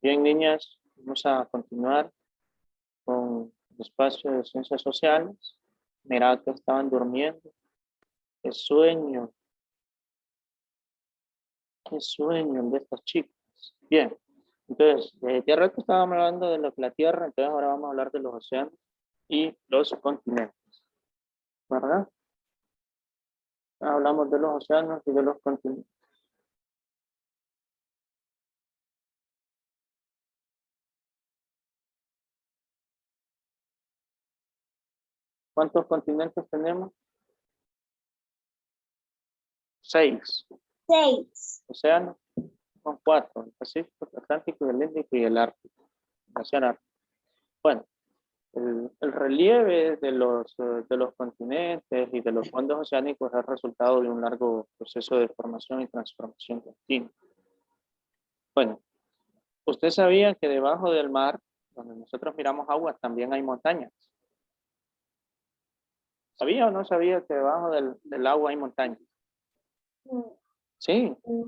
Bien, niñas, vamos a continuar con el espacio de ciencias sociales. Mira que estaban durmiendo. Qué sueño de estos chicos. Bien, entonces, de rato estábamos hablando de lo que la Tierra, entonces ahora vamos a hablar de los océanos y los continentes, ¿verdad? Hablamos de los océanos y de los continentes. ¿Cuántos continentes tenemos? 6. 6. Océanos son 4, el Pacífico, el Atlántico, el Índico y el Ártico. El Océano Ártico. Bueno, el relieve de los continentes y de los fondos oceánicos es resultado de un largo proceso de formación y transformación continua. Bueno, usted sabía que debajo del mar, donde nosotros miramos agua, también hay montañas. ¿Sabía o no sabía que debajo del agua hay montañas? Sí, No.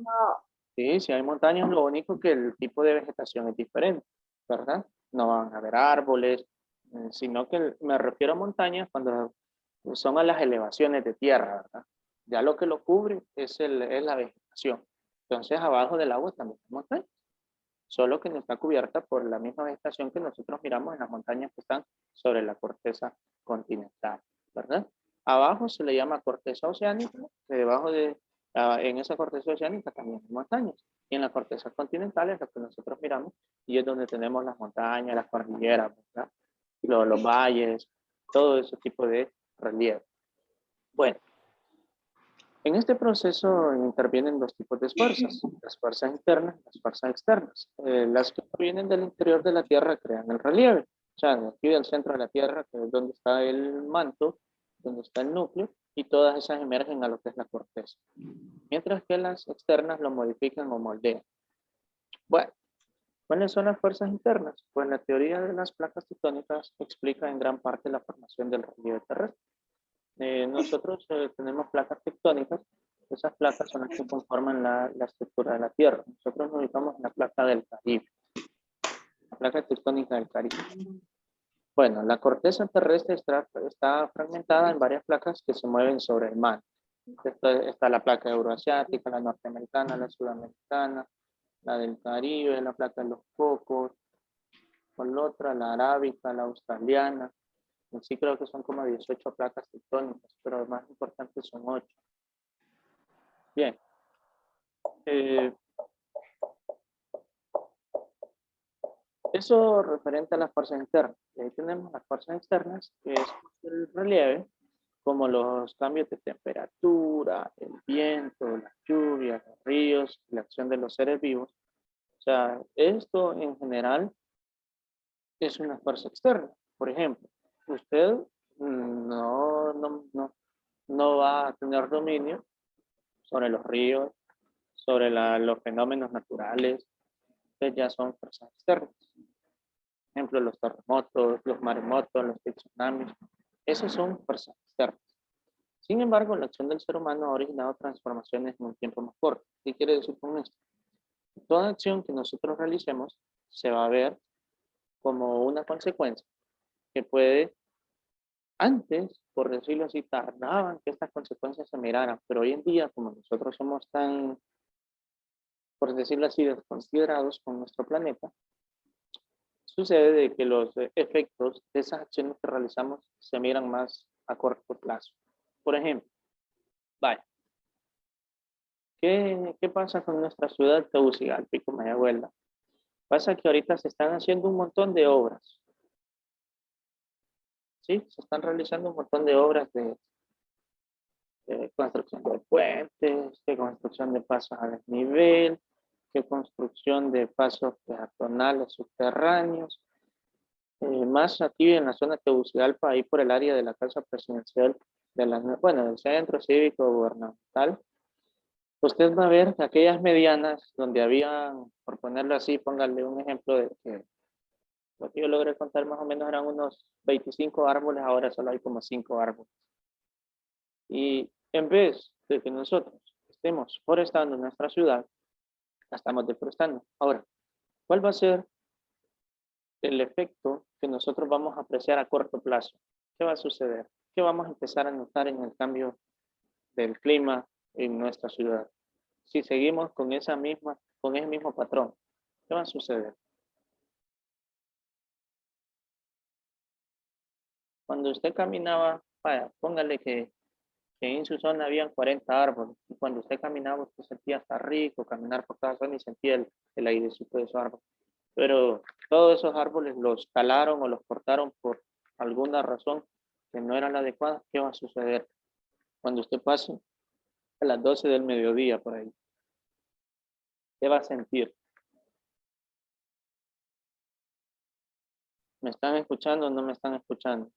sí hay montañas, lo único que el tipo de vegetación es diferente, ¿verdad? No van a haber árboles, sino que me refiero a montañas cuando son a las elevaciones de tierra, ¿verdad? Ya lo que lo cubre es la vegetación. Entonces, abajo del agua también hay montañas, solo que no está cubierta por la misma vegetación que nosotros miramos en las montañas que están sobre la corteza continental, ¿verdad? Abajo se le llama corteza oceánica, debajo en esa corteza oceánica también hay montañas. Y en la corteza continental es lo que nosotros miramos y es donde tenemos las montañas, las cordilleras, ¿verdad? Los valles, todo ese tipo de relieve. Bueno, en este proceso intervienen dos tipos de fuerzas, las fuerzas internas y las fuerzas externas. Las que provienen del interior de la Tierra crean el relieve, o sea, de aquí del centro de la Tierra, que es donde está el manto, donde está el núcleo, y todas esas emergen a lo que es la corteza. Mientras que las externas lo modifican o moldean. Bueno, ¿cuáles son las fuerzas internas? Pues la teoría de las placas tectónicas explica en gran parte la formación del relieve terrestre. Nosotros tenemos placas tectónicas, esas placas son las que conforman la estructura de la Tierra. Nosotros nos ubicamos en la placa del Caribe, la placa tectónica del Caribe. Bueno, la corteza terrestre está fragmentada en varias placas que se mueven sobre el mar. Está la placa euroasiática, la norteamericana, la sudamericana, la del Caribe, la placa de los Cocos, con la otra, la arábica, la australiana. En sí creo que son como 18 placas tectónicas, pero lo más importante son 8. Bien. Eso referente a las fuerzas internas. Y ahí tenemos las fuerzas externas, que es el relieve, como los cambios de temperatura, el viento, las lluvias, los ríos, la acción de los seres vivos. O sea, esto en general es una fuerza externa. Por ejemplo, usted no va a tener dominio sobre los ríos, sobre los fenómenos naturales, que ya son fuerzas externas. Por ejemplo, los terremotos, los maremotos, los tsunamis, esos son fuerzas externas. Sin embargo, la acción del ser humano ha originado transformaciones en un tiempo más corto. ¿Qué quiere decir con esto? Toda acción que nosotros realicemos se va a ver como una consecuencia que puede, antes, por decirlo así, tardaban que estas consecuencias se miraran, pero hoy en día, como nosotros somos tan, por decirlo así, desconsiderados con nuestro planeta, sucede de que los efectos de esas acciones que realizamos se miran más a corto plazo. Por ejemplo, vaya, ¿qué pasa con nuestra ciudad de Tegucigalpa, con Mayagüela? Pasa que ahorita se están haciendo un montón de obras, ¿sí? Se están realizando un montón de obras de construcción de puentes, de construcción de pasos a desnivel, de construcción de pasos peatonales subterráneos. Más aquí en la zona de Tegucigalpa, ahí por el área de la Casa Presidencial, del Centro Cívico Gubernamental, usted va a ver aquellas medianas donde había, por ponerlo así, póngale un ejemplo de que lo que yo logré contar más o menos eran unos 25 árboles, ahora solo hay como 5 árboles. Y en vez de que nosotros estemos forestando nuestra ciudad, la estamos deforestando. Ahora, ¿Cuál va a ser el efecto que nosotros vamos a apreciar a corto plazo? ¿Qué va a suceder? ¿Qué vamos a empezar a notar en el cambio del clima en nuestra ciudad? Si seguimos con ese mismo patrón, ¿qué va a suceder? Cuando usted caminaba, vaya, póngale que en su zona habían 40 árboles, y cuando usted caminaba, usted sentía hasta rico caminar por cada zona y sentía el airecito de esos árboles. Pero todos esos árboles los talaron o los cortaron por alguna razón que no era la adecuada. ¿Qué va a suceder cuando usted pase a las 12 del mediodía por ahí? ¿Qué va a sentir? ¿Me están escuchando o no me están escuchando?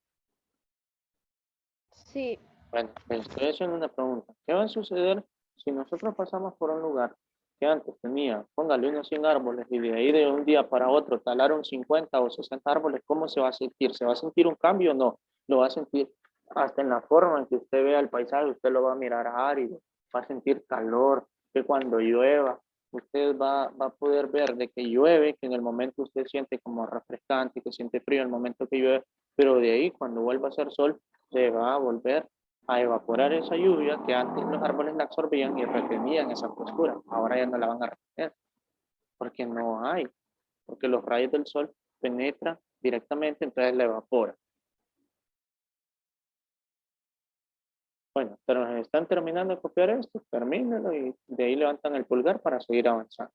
Sí, Bueno, les estoy haciendo una pregunta. ¿Qué va a suceder si nosotros pasamos por un lugar que antes tenía, póngale unos 100 árboles y de ahí de un día para otro talaron 50 o 60 árboles? ¿Cómo se va a sentir? ¿Se va a sentir un cambio o no? Lo va a sentir hasta en la forma en que usted vea el paisaje, usted lo va a mirar árido, va a sentir calor, que cuando llueva, usted va a poder ver de que llueve, que en el momento usted siente como refrescante, que siente frío en el momento que llueve, pero de ahí cuando vuelva a hacer sol, se va a volver a evaporar esa lluvia que antes los árboles la absorbían y retenían esa frescura. Ahora ya no la van a retener porque no hay, porque los rayos del sol penetran directamente, entonces la evapora. Bueno, pero están terminando de copiar esto, termínenlo y de ahí levantan el pulgar para seguir avanzando.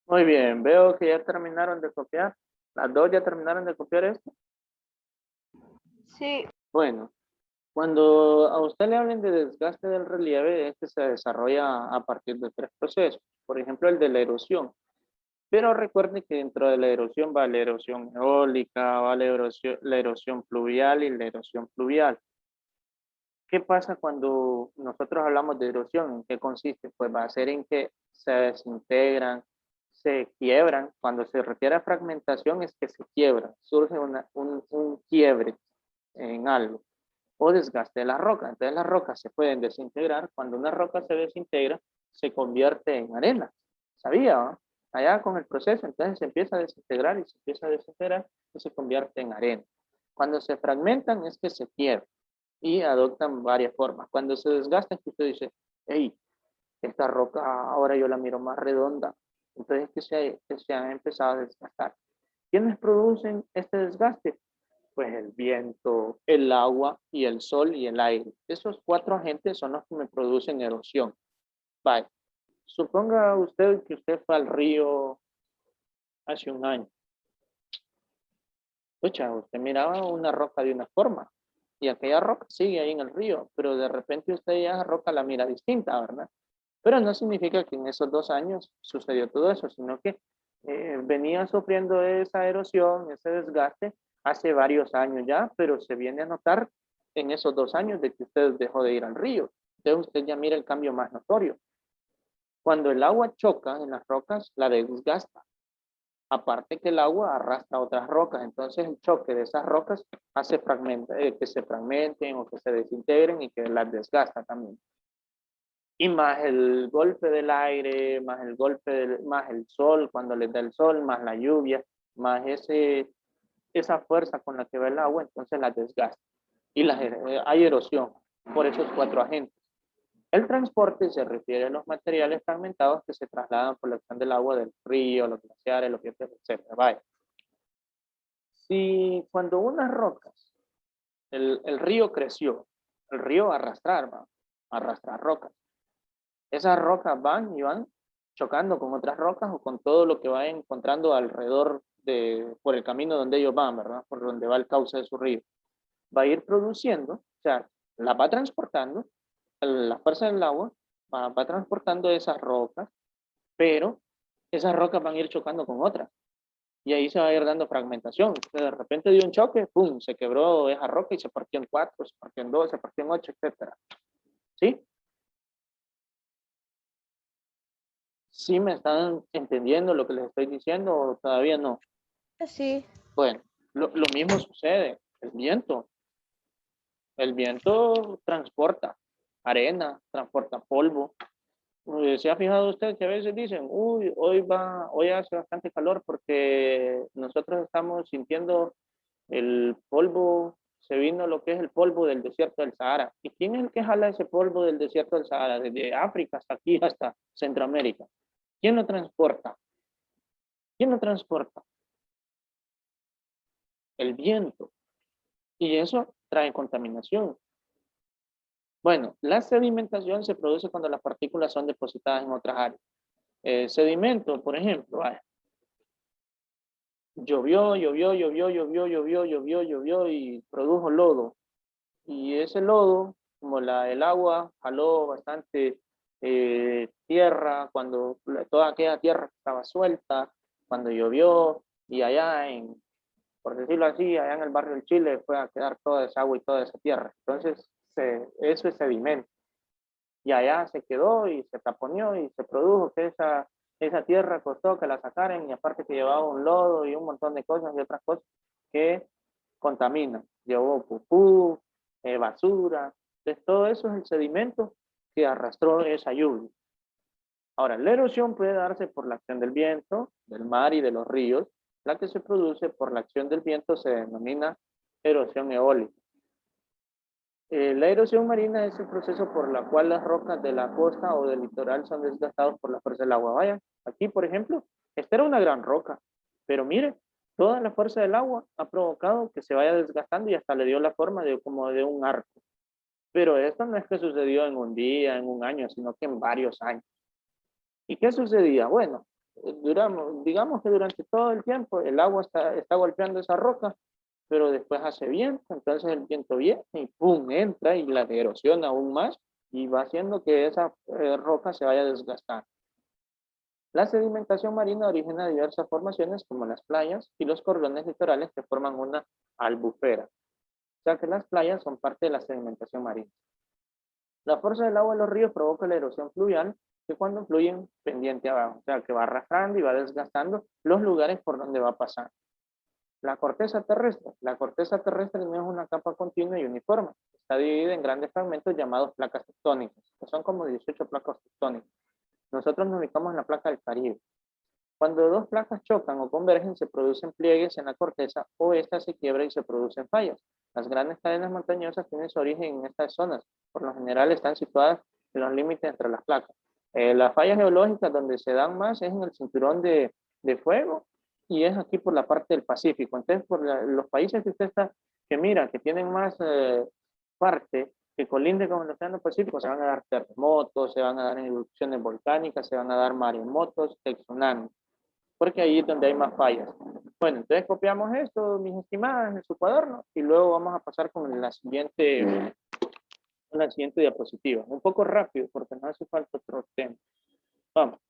Muy bien, veo que ya terminaron de copiar. Las dos ya terminaron de copiar esto. Sí. Bueno, cuando a usted le hablen de desgaste del relieve, este se desarrolla a partir de tres procesos. Por ejemplo, el de la erosión. Pero recuerde que dentro de la erosión va la erosión eólica, va la erosión fluvial y la erosión fluvial. ¿Qué pasa cuando nosotros hablamos de erosión? ¿En qué consiste? Pues va a ser en que se desintegran, se quiebran. Cuando se refiere a fragmentación es que se quiebran, surge un quiebre en algo o desgaste de la roca. Entonces las rocas se pueden desintegrar. Cuando una roca se desintegra, se convierte en arena. ¿Sabía? ¿No? Allá con el proceso, entonces se empieza a desintegrar y se empieza a desintegrar y se convierte en arena. Cuando se fragmentan es que se quiebran y adoptan varias formas. Cuando se desgastan, usted dice, hey, esta roca ahora yo la miro más redonda. Entonces que se ha empezado a desgastar. ¿Quiénes producen este desgaste? Pues el viento, el agua y el sol y el aire. Esos cuatro agentes son los que me producen erosión. Vale. Suponga usted que usted fue al río hace un año. Escucha, usted miraba una roca de una forma y aquella roca sigue ahí en el río, pero de repente usted ya esa roca la mira distinta, ¿verdad? Pero no significa que en esos 2 años sucedió todo eso, sino que venía sufriendo esa erosión, ese desgaste hace varios años ya, pero se viene a notar en esos 2 años de que usted dejó de ir al río. Entonces usted ya mira el cambio más notorio. Cuando el agua choca en las rocas, la desgasta. Aparte que el agua arrastra otras rocas, entonces el choque de esas rocas hace que se fragmenten o que se desintegren y que las desgasta también. Y más el golpe del aire, más el sol, cuando les da el sol, más la lluvia, más esa fuerza con la que va el agua, entonces las desgasta. Y hay erosión por esos cuatro agentes. El transporte se refiere a los materiales fragmentados que se trasladan por la acción del agua del río, los glaciares, los vientos, etc. Vaya. Si cuando unas rocas, el río creció, el río va a arrastrar rocas. Esas rocas van y van chocando con otras rocas o con todo lo que va encontrando alrededor por el camino donde ellos van, ¿verdad? Por donde va el cauce de su río. Va a ir produciendo, o sea, la va transportando, la fuerza del agua va transportando esas rocas, pero esas rocas van a ir chocando con otras. Y ahí se va a ir dando fragmentación. De repente dio un choque, ¡pum! Se quebró esa roca y se partió en 4, se partió en 2, se partió en 8, etc. ¿Sí? ¿Sí me están entendiendo lo que les estoy diciendo o todavía no? Sí. Bueno, lo mismo sucede. El viento transporta arena, transporta polvo. ¿Se ha fijado usted que a veces dicen, uy, hoy hace bastante calor porque nosotros estamos sintiendo el polvo, se vino lo que es el polvo del desierto del Sahara? ¿Y quién es el que jala ese polvo del desierto del Sahara? Desde África hasta aquí, hasta Centroamérica. ¿Quién lo transporta? ¿Quién lo transporta? El viento. Y eso trae contaminación. Bueno, la sedimentación se produce cuando las partículas son depositadas en otras áreas. Sedimento, por ejemplo, vaya, llovió y produjo lodo. Y ese lodo, como el agua jaló bastante tierra, cuando toda aquella tierra estaba suelta, cuando llovió, y allá por decirlo así, allá en el barrio del Chile fue a quedar toda esa agua y toda esa tierra. Entonces, eso es sedimento. Y allá se quedó y se taponeó y se produjo que esa tierra costó que la sacaran y aparte que llevaba un lodo y un montón de cosas y otras cosas que contaminan. Llevó pupú, basura. Entonces, todo eso es el sedimento que arrastró esa lluvia. Ahora, la erosión puede darse por la acción del viento, del mar y de los ríos. La que se produce por la acción del viento se denomina erosión eólica. La erosión marina es el proceso por la cual las rocas de la costa o del litoral son desgastadas por la fuerza del agua. Vaya, aquí, por ejemplo, esta era una gran roca, pero mire, toda la fuerza del agua ha provocado que se vaya desgastando y hasta le dio la forma como de un arco. Pero esto no es que sucedió en un día, en un año, sino que en varios años. ¿Y qué sucedía? Bueno, digamos que durante todo el tiempo el agua está golpeando esa roca, pero después hace viento, entonces el viento viene y pum, entra y la erosiona aún más y va haciendo que esa roca se vaya desgastando. La sedimentación marina origina diversas formaciones como las playas y los cordones litorales que forman una albufera. O sea que las playas son parte de la sedimentación marina. La fuerza del agua en los ríos provoca la erosión fluvial que cuando fluyen pendiente abajo, o sea que va arrastrando y va desgastando los lugares por donde va pasando. La corteza terrestre. La corteza terrestre no es una capa continua y uniforme. Está dividida en grandes fragmentos llamados placas tectónicas, que son como 18 placas tectónicas. Nosotros nos ubicamos en la placa del Caribe. Cuando dos placas chocan o convergen, se producen pliegues en la corteza o ésta se quiebra y se producen fallas. Las grandes cadenas montañosas tienen su origen en estas zonas. Por lo general están situadas en los límites entre las placas. Las fallas geológicas donde se dan más es en el cinturón de fuego y es aquí por la parte del Pacífico. Entonces, los países que usted está, que mira, que tienen más parte que colinde con el Océano Pacífico, se van a dar terremotos, se van a dar erupciones volcánicas, se van a dar maremotos, tsunamis, porque ahí es donde hay más fallas. Bueno, entonces copiamos esto, mis estimadas, en su cuaderno, y luego vamos a pasar con la siguiente diapositiva. Un poco rápido, porque no hace falta otro tema. Vamos.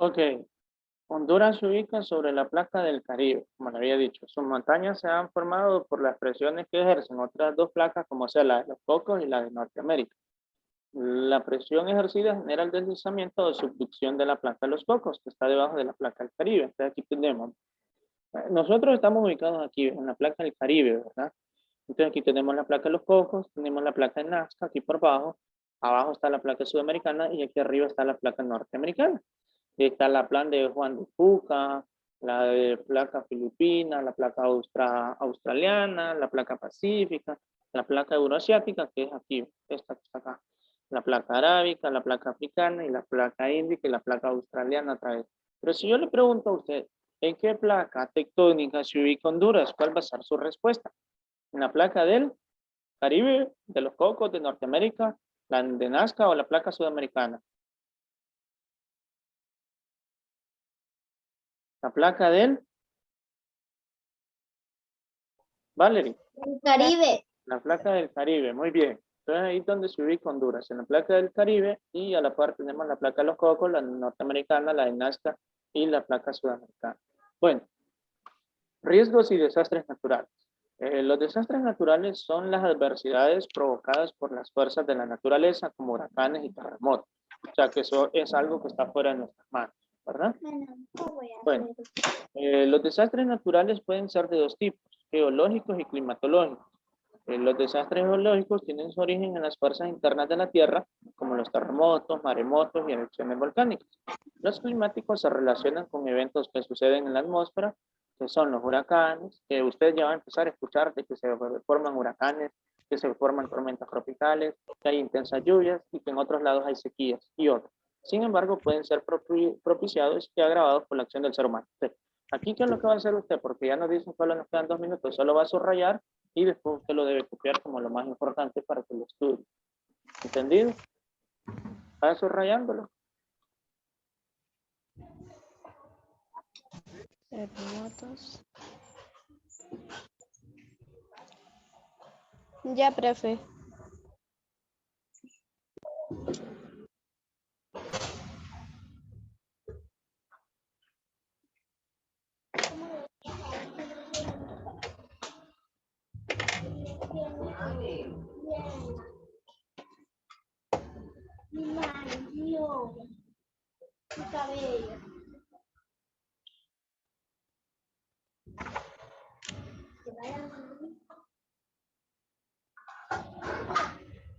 Ok. Honduras se ubica sobre la placa del Caribe, como le había dicho. Sus montañas se han formado por las presiones que ejercen otras dos placas, como sea la de los Cocos y la de Norteamérica. La presión ejercida genera el deslizamiento o subducción de la placa de los Cocos, que está debajo de la placa del Caribe. Entonces aquí tenemos, nosotros estamos ubicados aquí en la placa del Caribe, ¿verdad? Entonces aquí tenemos la placa de los Cocos, tenemos la placa de Nazca aquí por abajo, abajo está la placa sudamericana y aquí arriba está la placa norteamericana. Está la plan de Juan de Fuca, la de placa filipina, la placa australiana, la placa pacífica, la placa euroasiática, que es aquí, esta que está acá, la placa arábica, la placa africana y la placa índica y la placa australiana otra vez. Pero si yo le pregunto a usted, ¿en qué placa tectónica se ubica Honduras? ¿Cuál va a ser su respuesta? ¿En la placa del Caribe, de los Cocos, de Norteamérica, la de Nazca o la placa sudamericana? La placa del Valerie. El Caribe. La placa del Caribe, muy bien. Entonces ahí es donde se ubica Honduras, en la placa del Caribe, y a la par tenemos la placa de los Cocos, la norteamericana, la de Nazca y la placa sudamericana. Bueno, riesgos y desastres naturales. Los desastres naturales son las adversidades provocadas por las fuerzas de la naturaleza, como huracanes y terremotos. O sea que eso es algo que está fuera de nuestras manos, ¿verdad? Bueno, los desastres naturales pueden ser de dos tipos, geológicos y climatológicos. Los desastres geológicos tienen su origen en las fuerzas internas de la Tierra, como los terremotos, maremotos y erupciones volcánicas. Los climáticos se relacionan con eventos que suceden en la atmósfera, que son los huracanes, que usted ya va a empezar a escuchar de que se forman huracanes, que se forman tormentas tropicales, que hay intensas lluvias y que en otros lados hay sequías y otros. Sin embargo, pueden ser propiciados y agravados por la acción del ser humano. Entonces, aquí, ¿qué es lo que va a hacer usted? Porque ya nos dicen solo nos quedan 2 minutos, solo va a subrayar y después usted lo debe copiar como lo más importante para que lo estudie. ¿Entendido? Vaya subrayándolo. Terremotos. Ya, profe.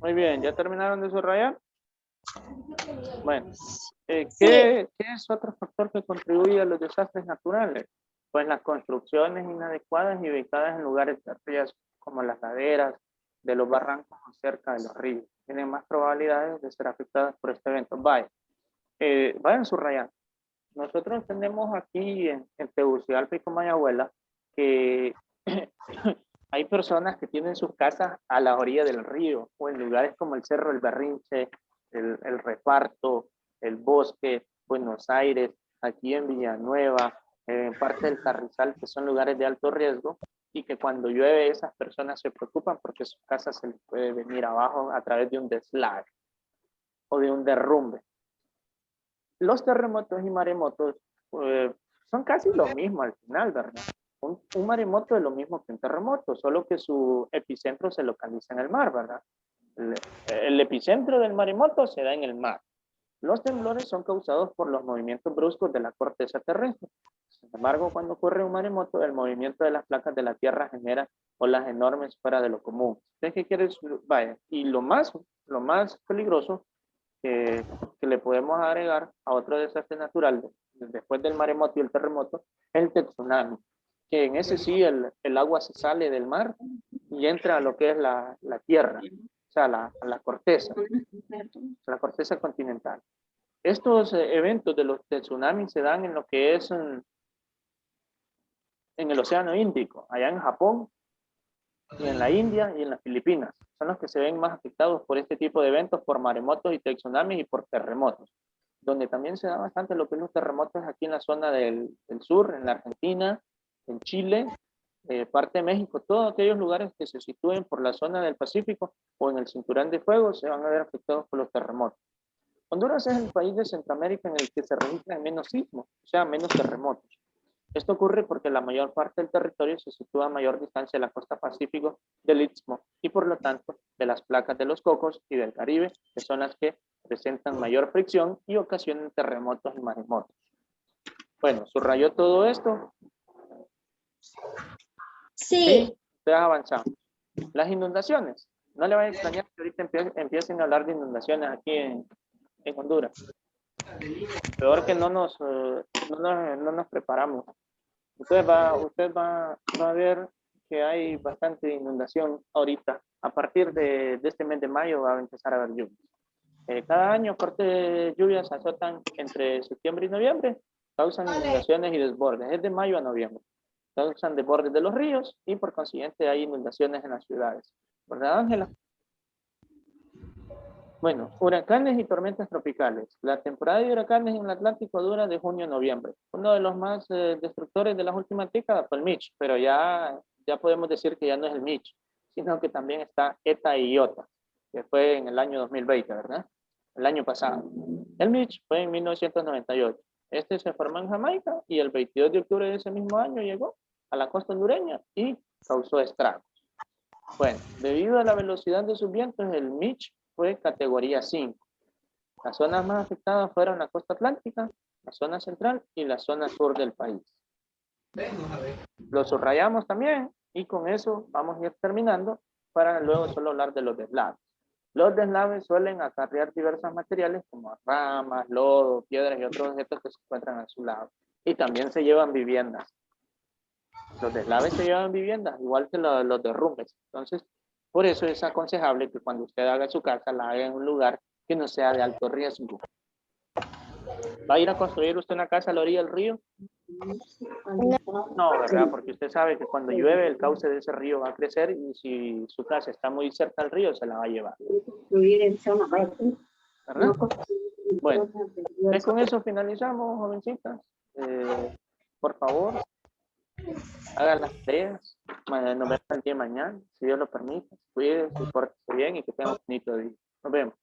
Muy bien, ¿ya terminaron de subrayar? Bueno, Sí. ¿qué es otro factor que contribuye a los desastres naturales? Pues las construcciones inadecuadas y ubicadas en lugares de riesgo, como las laderas, de los barrancos o cerca de los ríos. Tienen más probabilidades de ser afectadas por este evento. Vayan subrayando. Nosotros tenemos aquí en Tegucigalpa y Comayagüela que hay personas que tienen sus casas a la orilla del río o en lugares como el Cerro El Berrinche, el Reparto, el Bosque, Buenos Aires, aquí en Villanueva, en parte del Carrizal, que son lugares de alto riesgo y que cuando llueve esas personas se preocupan porque su casa se les puede venir abajo a través de un deslave o de un derrumbe. Los terremotos y maremotos son casi lo mismo al final, ¿verdad? Un maremoto es lo mismo que un terremoto, solo que su epicentro se localiza en el mar, ¿verdad? El epicentro del maremoto se da en el mar. Los temblores son causados por los movimientos bruscos de la corteza terrestre. Sin embargo, cuando ocurre un maremoto, el movimiento de las placas de la Tierra genera olas enormes fuera de lo común. ¿Usted qué quiere? Vaya, y lo más peligroso que le podemos agregar a otro desastre natural después del maremoto y el terremoto es el tsunami, que en ese sí el agua se sale del mar y entra a lo que es la tierra, o sea, la corteza continental. Estos eventos de los tsunamis se dan en lo que es en el Océano Índico, allá en Japón, y en la India y en las Filipinas. Son los que se ven más afectados por este tipo de eventos, por maremotos y tsunamis y por terremotos. Donde también se da bastante lo que es los terremotos aquí en la zona del sur, en la Argentina, en Chile, parte de México, todos aquellos lugares que se sitúen por la zona del Pacífico o en el cinturón de fuego se van a ver afectados por los terremotos. Honduras es el país de Centroamérica en el que se registran menos sismos, o sea, menos terremotos. Esto ocurre porque la mayor parte del territorio se sitúa a mayor distancia de la costa pacífico del Istmo y por lo tanto de las placas de los Cocos y del Caribe, que son las que presentan mayor fricción y ocasionan terremotos y maremotos. Bueno, subrayó todo esto. Sí. Ustedes avanzamos. Las inundaciones. No le va a extrañar que ahorita empiecen a hablar de inundaciones aquí en Honduras. Peor que no nos preparamos. Usted va a ver que hay bastante inundación ahorita. A partir de este mes de mayo va a empezar a haber lluvias. Cada año fuertes lluvias azotan entre septiembre y noviembre, causan inundaciones y desbordes. Es de mayo a noviembre. Causan desbordes de los ríos y por consiguiente hay inundaciones en las ciudades. ¿Verdad, Ángela? Bueno, huracanes y tormentas tropicales. La temporada de huracanes en el Atlántico dura de junio a noviembre. Uno de los más destructores de las últimas décadas fue el Mitch, pero ya podemos decir que ya no es el Mitch, sino que también está Eta y Iota, que fue en el año 2020, ¿verdad? El año pasado. El Mitch fue en 1998. Este se formó en Jamaica y el 22 de octubre de ese mismo año llegó a la costa hondureña y causó estragos. Bueno, debido a la velocidad de sus vientos, el Mitch fue categoría 5. Las zonas más afectadas fueron la costa atlántica, la zona central y la zona sur del país. Lo subrayamos también y con eso vamos a ir terminando para luego solo hablar de los deslaves. Los deslaves suelen acarrear diversos materiales como ramas, lodo, piedras y otros objetos que se encuentran a su lado. Y también se llevan viviendas. Los deslaves se llevan viviendas, igual que los derrumbes. Entonces, por eso es aconsejable que cuando usted haga su casa, la haga en un lugar que no sea de alto riesgo. ¿Va a ir a construir usted una casa a la orilla del río? No, ¿verdad? Porque usted sabe que cuando llueve el cauce de ese río va a crecer y si su casa está muy cerca del río, se la va a llevar. ¿Verdad? Bueno, pues con eso finalizamos, jovencitas. Por favor, hagan las tareas. Nos vemos el día de mañana, si Dios lo permite. Cuídense, pórtense bien y que tengan un bonito día. Nos vemos.